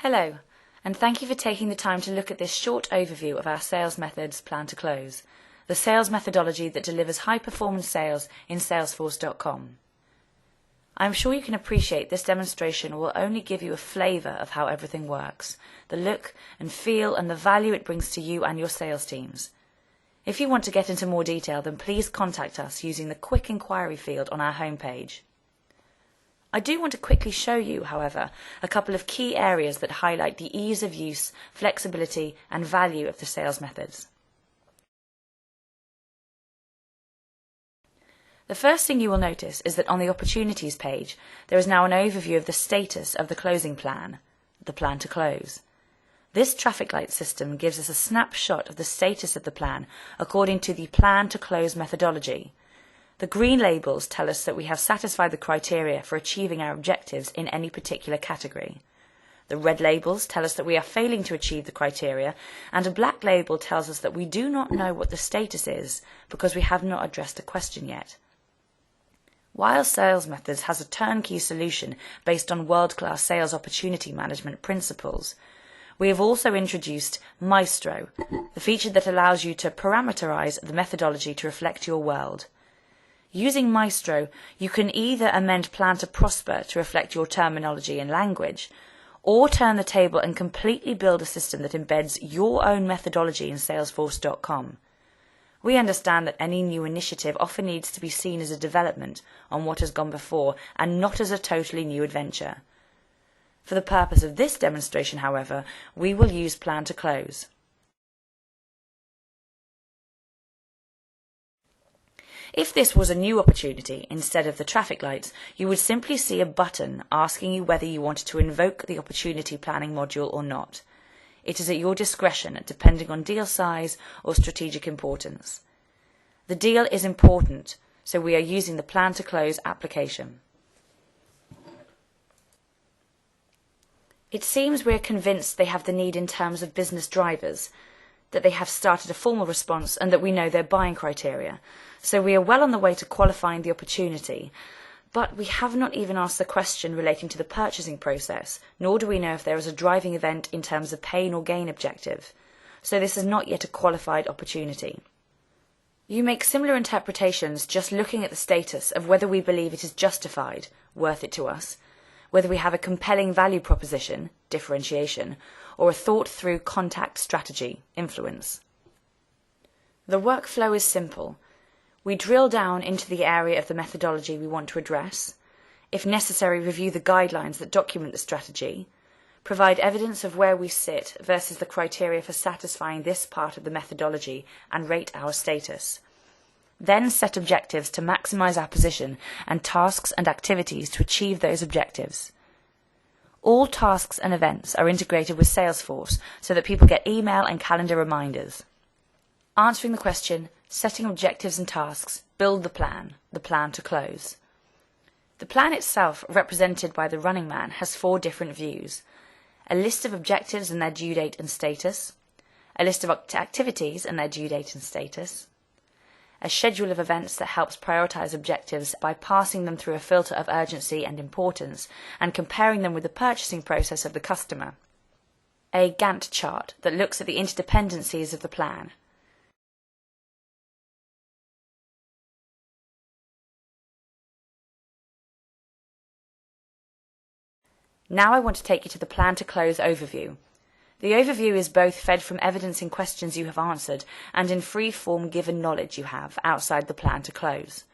Hello, and thank you for taking the time to look at this short overview of our Sales Methods Plan to Close, the sales methodology that delivers high-performance sales in Salesforce.com. I'm sure you can appreciate this demonstration will only give you a flavour of how everything works, the look and feel and the value it brings to you and your sales teams. If you want to get into more detail, then please contact us using the quick inquiry field on our homepage. I do want to quickly show you, however, a couple of key areas that highlight the ease of use, flexibility and value of the sales methods. The first thing you will notice is that on the Opportunities page, there is now an overview of the status of the closing plan, the Plan to Close. This traffic light system gives us a snapshot of the status of the plan according to the Plan to Close methodology. The green labels tell us that we have satisfied the criteria for achieving our objectives in any particular category. The red labels tell us that we are failing to achieve the criteria, and a black label tells us that we do not know what the status is because we have not addressed a question yet. While SalesMethods has a turnkey solution based on world-class sales opportunity management principles, we have also introduced Maestro, the feature that allows you to parameterize the methodology to reflect your world. Using Maestro, you can either amend Plan to Prosper to reflect your terminology and language, or turn the table and completely build a system that embeds your own methodology in Salesforce.com. We understand that any new initiative often needs to be seen as a development on what has gone before and not as a totally new adventure. For the purpose of this demonstration, however, we will use Plan to Close. If this was a new opportunity instead of the traffic lights, you would simply see a button asking you whether you wanted to invoke the opportunity planning module or not. It is at your discretion, depending on deal size or strategic importance. The deal is important, so we are using the Plan to Close application. It seems we are convinced they have the need in terms of business drivers, that they have started a formal response and that we know their buying criteria. So we are well on the way to qualifying the opportunity, but we have not even asked the question relating to the purchasing process, nor do we know if there is a driving event in terms of pain or gain objective. So this is not yet a qualified opportunity. You make similar interpretations just looking at the status of whether we believe it is justified, worth it to us, whether we have a compelling value proposition, differentiation, or a thought-through contact strategy, influence. The workflow is simple. We drill down into the area of the methodology we want to address, if necessary review the guidelines that document the strategy, provide evidence of where we sit versus the criteria for satisfying this part of the methodology and rate our status. Then set objectives to maximize our position and tasks and activities to achieve those objectives. All tasks and events are integrated with Salesforce so that people get email and calendar reminders. Answering the question, setting objectives and tasks, build the Plan to Close. The plan itself, represented by the running man, has 4 different views. A list of objectives and their due date and status, a list of activities and their due date and status, a schedule of events that helps prioritize objectives by passing them through a filter of urgency and importance and comparing them with the purchasing process of the customer, a Gantt chart that looks at the interdependencies of the plan. Now I want to take you to the Plan to Close overview. The overview is both fed from evidence in questions you have answered and in free-form given knowledge you have outside the Plan to Close.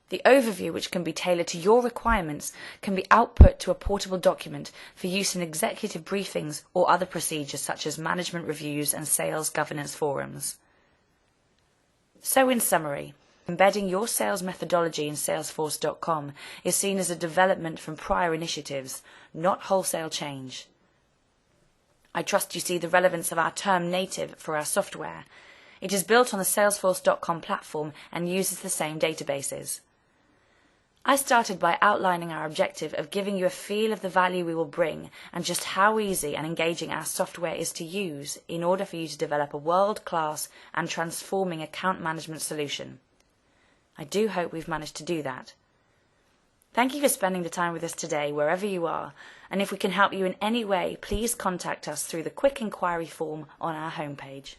The overview, which can be tailored to your requirements, can be output to a portable document for use in executive briefings or other procedures such as management reviews and sales governance forums. So in summary, embedding your sales methodology in Salesforce.com is seen as a development from prior initiatives, not wholesale change. I trust you see the relevance of our term native for our software. It is built on the Salesforce.com platform and uses the same databases. I started by outlining our objective of giving you a feel of the value we will bring and just how easy and engaging our software is to use in order for you to develop a world-class and transforming account management solution. I do hope we've managed to do that. Thank you for spending the time with us today, wherever you are. And if we can help you in any way, please contact us through the quick inquiry form on our homepage.